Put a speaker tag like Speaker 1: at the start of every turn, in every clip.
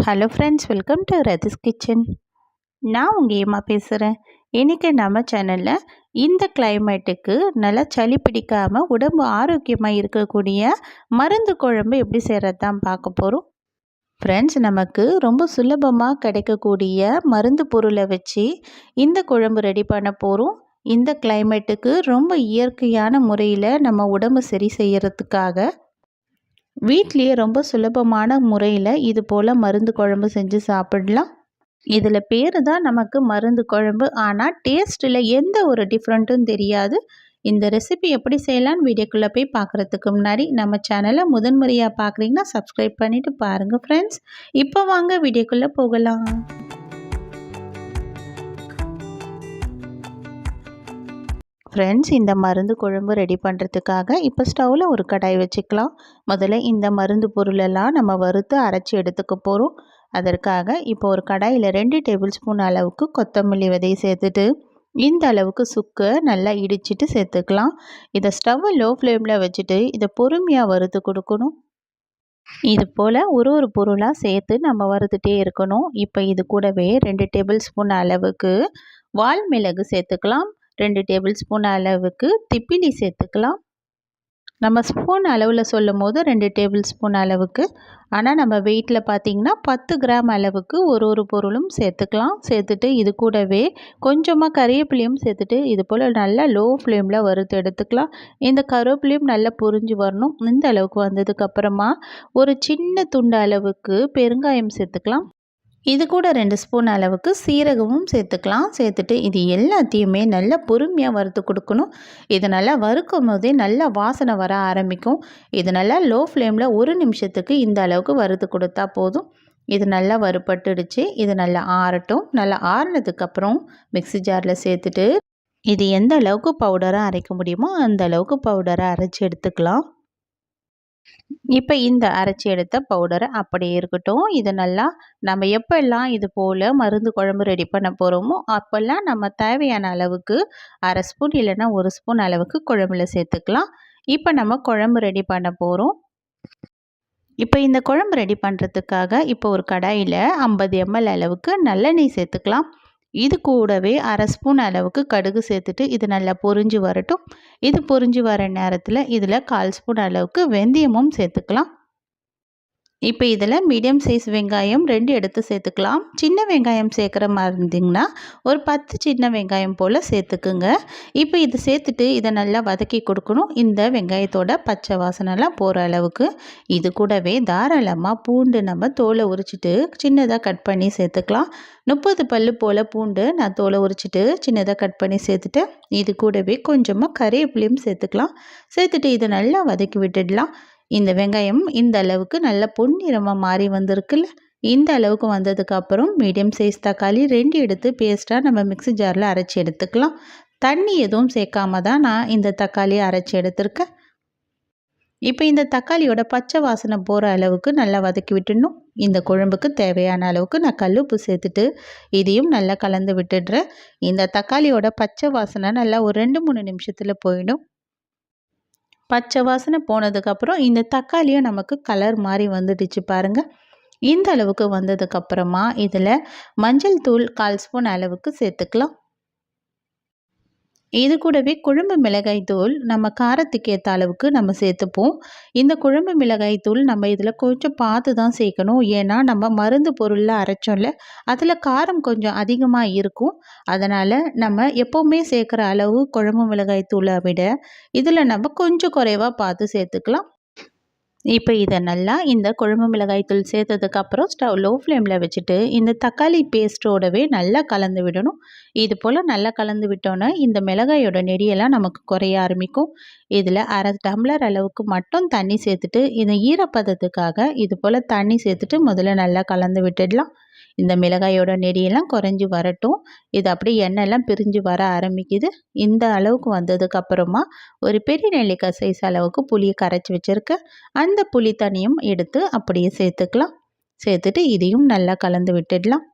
Speaker 1: Hello friends, welcome to Rathi's kitchen. நான் உங்கள் ஏமா பேசுகிறேன். இன்றைக்கி நம்ம சேனலில் இந்த கிளைமேட்டுக்கு நல்லா சளி பிடிக்காமல் உடம்பு ஆரோக்கியமாக இருக்கக்கூடிய மருந்து குழம்பு எப்படி செய்கிறது தான் பார்க்க போகிறோம். ஃப்ரெண்ட்ஸ், நமக்கு ரொம்ப சுலபமாக கிடைக்கக்கூடிய மருந்து பொருளை வச்சு இந்த குழம்பு ரெடி பண்ண போகிறோம். இந்த கிளைமேட்டுக்கு ரொம்ப இயற்கையான முறையில் நம்ம உடம்பு சரி செய்யறதுக்காக வீட்லேயே ரொம்ப சுலபமான முறையில் இது போல் மருந்து குழம்பு செஞ்சு சாப்பிடலாம். இதில் பேர் தான் நமக்கு மருந்து குழம்பு, ஆனால் டேஸ்ட்டில் எந்த ஒரு டிஃப்ரெண்ட்டும் தெரியாது. இந்த ரெசிபி எப்படி செய்யலான்னு வீடியோக்குள்ளே போய் பார்க்குறதுக்கு முன்னாடி நம்ம சேனலை முதன்முறையாக பார்க்குறீங்கன்னா சப்ஸ்கிரைப் பண்ணிவிட்டு பாருங்கள் ஃப்ரெண்ட்ஸ். இப்போ வாங்க வீடியோக்குள்ளே போகலாம். ஃப்ரெண்ட்ஸ், இந்த மருந்து குழம்பு ரெடி பண்ணுறதுக்காக இப்போ ஸ்டவ்வில் ஒரு கடாய் வச்சுக்கலாம். முதல்ல இந்த மருந்து பொருளெல்லாம் நம்ம வறுத்து அரைச்சி எடுத்துக்க போகிறோம். அதற்காக இப்போ ஒரு கடாயில் 2 டேபிள் ஸ்பூன் அளவுக்கு கொத்தமல்லி விதையை சேர்த்துட்டு இந்த அளவுக்கு சுக்கு நல்லா இடிச்சிட்டு சேர்த்துக்கலாம். இதை ஸ்டவ்வை லோ ஃப்ளேமில் வச்சுட்டு இதை பொறுமையாக வறுத்து கொடுக்கணும். இது போல் ஒரு பொருளாக சேர்த்து நம்ம வறுத்துட்டே இருக்கணும். இப்போ இது கூடவே 2 டேபிள் ஸ்பூன் அளவுக்கு வால் மிளகு சேர்த்துக்கலாம். 2 டேபிள் ஸ்பூன் அளவுக்கு திப்பிலி சேர்த்துக்கலாம். நம்ம ஸ்பூன் அளவில் சொல்லும் போது 2 டேபிள் ஸ்பூன் அளவுக்கு, ஆனால் நம்ம வெயிட்டில் பார்த்திங்கன்னா 10 கிராம் அளவுக்கு ஒரு பொருளும் சேர்த்துக்கலாம். சேர்த்துட்டு இது கூடவே கொஞ்சமாக கறிவேப்பிலையும் சேர்த்துட்டு இது போல் நல்லா லோ ஃப்ளேமில் வறுத்து எடுத்துக்கலாம். இந்த கருவேப்பிலையும் நல்லா பொரிஞ்சு வரணும். இந்த அளவுக்கு வந்ததுக்கப்புறமா ஒரு சின்ன துண்டு அளவுக்கு பெருங்காயம் சேர்த்துக்கலாம். இது கூட 2 ஸ்பூன் அளவுக்கு சீரகமும் சேர்த்துக்கலாம். சேர்த்துட்டு இது எல்லாத்தையுமே நல்லா பொறுமையாக வறுத்து கொடுக்கணும். இது நல்லா வறுக்கும் போதே நல்லா வாசனை வர ஆரம்பிக்கும். இது நல்லா லோ ஃப்ளேமில் 1 நிமிஷத்துக்கு இந்த அளவுக்கு வறுத்து கொடுத்தா போதும். இது நல்லா வறுபட்டுடுச்சு. இது நல்லா ஆறட்டும். நல்லா ஆறினதுக்கப்புறம் மிக்ஸி ஜாரில் சேர்த்துட்டு இது எந்த அளவுக்கு பவுடராக அரைக்க முடியுமோ அந்த அளவுக்கு பவுடராக அரைச்சி எடுத்துக்கலாம். இப்போ இந்த அரைச்சி எடுத்த பவுடரை அப்படியே இருக்கட்டும். இது நல்லா நம்ம எப்போல்லாம் இது போல் மருந்து குழம்பு ரெடி பண்ண போகிறோமோ அப்போல்லாம் நம்ம தேவையான அளவுக்கு 1/2 ஸ்பூன் இல்லைன்னா 1 ஸ்பூன் அளவுக்கு குழம்புல சேர்த்துக்கலாம். இப்போ நம்ம குழம்பு ரெடி பண்ண போகிறோம். இப்போ இந்த குழம்பு ரெடி பண்ணுறதுக்காக இப்போ ஒரு கடாயில் 50 ml அளவுக்கு நல்லெண்ணெய் சேர்த்துக்கலாம். இது கூடவே 1/2 ஸ்பூன் அளவுக்கு கடுகு சேர்த்துட்டு இது நல்லா பொரிஞ்சு வரட்டும். இது பொரிஞ்சு வர நேரத்தில் இதில் 1/4 ஸ்பூன் அளவுக்கு வெந்தயமும் சேர்த்துக்கலாம். இப்போ இதில் மீடியம் சைஸ் வெங்காயம் 2 எடுத்து சேர்த்துக்கலாம். சின்ன வெங்காயம் சேர்க்குற மாதிரி இருந்திங்கன்னா ஒரு 10 சின்ன வெங்காயம் போல் சேர்த்துக்குங்க. இப்போ இது சேர்த்துட்டு இதை நல்லா வதக்கி கொடுக்கணும். இந்த வெங்காயத்தோட பச்சை வாசனைலாம் போகிற அளவுக்கு. இது கூடவே தாராளமாக பூண்டு நம்ம தோலை உரிச்சிட்டு சின்னதாக கட் பண்ணி சேர்த்துக்கலாம். 30 பல்லு போல் பூண்டு நான் தோலை உரிச்சிட்டு சின்னதாக கட் பண்ணி சேர்த்துட்டு இது கூடவே கொஞ்சமாக கறிவேப்பிலையும் சேர்த்துக்கலாம். சேர்த்துட்டு இதை நல்லா வதக்கி விட்டுடலாம். இந்த வெங்காயம் இந்த அளவுக்கு நல்ல பொன்னிறமாக மாறி வந்திருக்குல்ல, இந்த அளவுக்கு வந்ததுக்கப்புறம் மீடியம் சைஸ் தக்காளி 2 எடுத்து பேஸ்ட்டாக நம்ம மிக்ஸி ஜாரில் அரைச்சி எடுத்துக்கலாம். தண்ணி எதுவும் சேர்க்காம தான் நான் இந்த தக்காளியை அரைச்சி எடுத்திருக்கேன். இப்போ இந்த தக்காளியோட பச்சை வாசனை போகிற அளவுக்கு நல்லா வதக்கி விட்டுடணும். இந்த குழம்புக்கு தேவையான அளவுக்கு நான் கல்லுப்பு சேர்த்துட்டு இதையும் நல்லா கலந்து விட்டுடுறேன். இந்த தக்காளியோட பச்சை வாசனை நல்லா ஒரு 2-3 நிமிஷத்தில் போயிடும். பச்சை வாசனை போனதுக்கப்புறம் இந்த தக்காளியும் நமக்கு கலர் மாதிரி வந்துடுச்சு பாருங்கள். இந்த அளவுக்கு வந்ததுக்கப்புறமா இதில் மஞ்சள் தூள் 1/4 ஸ்பூன் அளவுக்கு சேர்த்துக்கலாம். இது கூடவே குழம்பு மிளகாய் தூள் நம்ம காரத்துக்கு ஏற்ற அளவுக்கு நம்ம சேர்த்துப்போம். இந்த குழம்பு மிளகாய் தூள் நம்ம இதில் கொஞ்சம் பார்த்து தான் சேர்க்கணும். ஏன்னா நம்ம மருந்து பொருளில் அரைச்சோம்ல, அதில் காரம் கொஞ்சம் அதிகமாக இருக்கும். அதனால் நம்ம எப்போவுமே சேர்க்குற அளவு குழம்பு மிளகாய் தூளை விட இதில் நம்ம கொஞ்சம் குறைவாக பார்த்து சேர்த்துக்கலாம். இப்போ இதை நல்லா இந்த குழம்பு மிளகாய் தூள் சேர்த்ததுக்கப்புறம் ஸ்டவ் லோ ஃப்ளேமில் வச்சுட்டு இந்த தக்காளி பேஸ்ட்டோடவே நல்லா கலந்து விடணும். இது போல் நல்லா கலந்து விட்டோன்னா இந்த மிளகாயோட நெடியெல்லாம் நமக்கு குறைய ஆரம்பிக்கும். இதில் 1/2 டம்ளர் அளவுக்கு மட்டும் தண்ணி சேர்த்துட்டு இந்த ஈரப்பதத்துக்காக இது போல் தண்ணி சேர்த்துட்டு முதல்ல நல்லா கலந்து விட்டுடலாம். இந்த மிளகாயோட நெடியெல்லாம் குறைஞ்சி வரட்டும். இது அப்படியே எண்ணெய்லாம் பிரிஞ்சு வர ஆரம்பிக்குது. இந்த அளவுக்கு வந்ததுக்கப்புறமா ஒரு பெரிய நெல்லிக்காய் சைஸ் அளவுக்கு புளியை கரைச்சி வச்சுருக்கேன். அந்த புளி தண்ணியும் எடுத்து அப்படியே சேர்த்துக்கலாம். சேர்த்துட்டு இதையும் நல்லா கலந்து விட்டுடலாம்.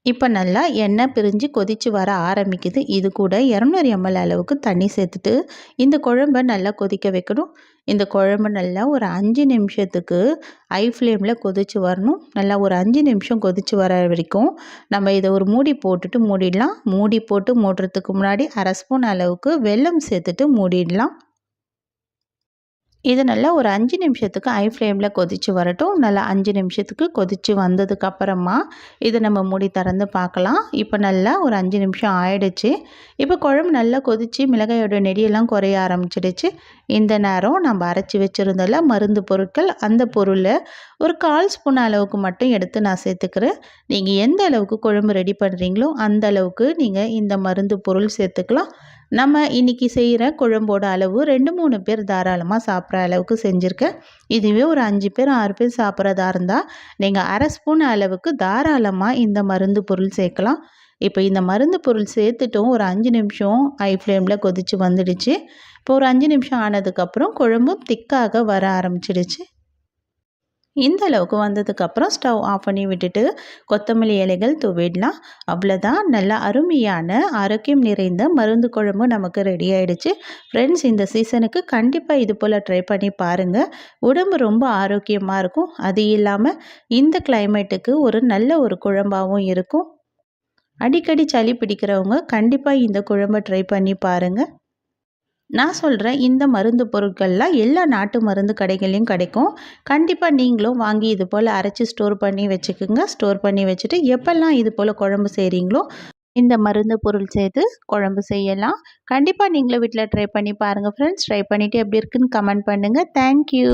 Speaker 1: இப்போ நல்லா எண்ணெய் பிரிஞ்சு கொதித்து வர ஆரம்பிக்குது. இது கூட 200 ml அளவுக்கு தண்ணி சேர்த்துட்டு இந்த குழம்பை நல்லா கொதிக்க வைக்கணும். இந்த குழம்பு நல்லா ஒரு 5 நிமிஷத்துக்கு ஹை ஃப்ளேமில் கொதித்து வரணும். நல்லா ஒரு 5 நிமிஷம் கொதித்து வர வரைக்கும் நம்ம இதை ஒரு மூடி போட்டுட்டு மூடிடலாம். மூடி போட்டு மூடுறதுக்கு முன்னாடி 1/2 ஸ்பூன் அளவுக்கு வெல்லம் சேர்த்துட்டு மூடிடலாம். இது நல்லா ஒரு 5 நிமிஷத்துக்கு ஹை ஃப்ளேமில் கொதித்து வரட்டும். நல்லா 5 நிமிஷத்துக்கு கொதித்து வந்ததுக்கப்புறமா இதை நம்ம மூடி திறந்து பார்க்கலாம். இப்போ நல்லா ஒரு 5 நிமிஷம் ஆயிடுச்சு. இப்போ குழம்பு நல்லா கொதித்து மிளகாயோட நெடியெல்லாம் குறைய ஆரம்பிச்சிடுச்சு. இந்த நேரம் நம்ம அரைச்சி வச்சுருந்தல மருந்து பொருட்கள், அந்த பொருளை ஒரு 1/4 ஸ்பூன் அளவுக்கு மட்டும் எடுத்து நான் சேர்த்துக்கிறேன். நீங்கள் எந்த அளவுக்கு குழம்பு ரெடி பண்ணுறீங்களோ அந்த அளவுக்கு நீங்கள் இந்த மருந்து பொருள் சேர்த்துக்கலாம். நம்ம இன்றைக்கி செய்கிற குழம்போட அளவு 2-3 பேர் தாராளமாக சாப்பிட்ற அளவுக்கு செஞ்சுருக்கேன். இதுவே ஒரு 5 பேர் 6 பேர் சாப்பிட்றதா இருந்தால் நீங்கள் 1/2 ஸ்பூன் அளவுக்கு தாராளமாக இந்த மருந்து பொருள் சேர்க்கலாம். இப்போ இந்த மருந்து பொருள் சேர்த்துட்டும் ஒரு 5 நிமிஷம் ஹை ஃப்ளேமில் கொதித்து வந்துடுச்சு. இப்போ ஒரு 5 நிமிஷம் ஆனதுக்கப்புறம் குழம்பும் திக்காக வர ஆரம்பிச்சிடுச்சு. இந்த அளவுக்கு வந்ததுக்கப்புறம் ஸ்டவ் ஆஃப் பண்ணி விட்டுட்டு கொத்தமல்லி இலைகள் தூவிடலாம். அவ்வளோதான், நல்லா அருமையான ஆரோக்கியம் நிறைந்த மருந்து குழம்பு நமக்கு ரெடி ஆகிடுச்சு. ஃப்ரெண்ட்ஸ், இந்த சீசனுக்கு கண்டிப்பாக இது போல் ட்ரை பண்ணி பாருங்கள். உடம்பு ரொம்ப ஆரோக்கியமாக இருக்கும். அது இல்லாமல் இந்த கிளைமேட்டுக்கு ஒரு நல்ல ஒரு குழம்பாகவும் இருக்கும். அடிக்கடி சளி பிடிக்கிறவங்க கண்டிப்பாக இந்த குழம்பை ட்ரை பண்ணி பாருங்கள். நான் சொல்கிறேன், இந்த மருந்து பொருட்கள்லாம் எல்லா நாட்டு மருந்து கடைகள்லையும் கிடைக்கும். கண்டிப்பாக நீங்களும் வாங்கி இது போல் அரைச்சி ஸ்டோர் பண்ணி வச்சுக்கோங்க. ஸ்டோர் பண்ணி வச்சுட்டு எப்போல்லாம் இது போல் குழம்பு செய்கிறீங்களோ இந்த மருந்து பொருள் சேர்த்து குழம்பு செய்யலாம். கண்டிப்பாக நீங்களும் வீட்டில் ட்ரை பண்ணி பாருங்கள் ஃப்ரெண்ட்ஸ். ட்ரை பண்ணிவிட்டு எப்படி இருக்குன்னு கமெண்ட் பண்ணுங்கள். தேங்க்யூ.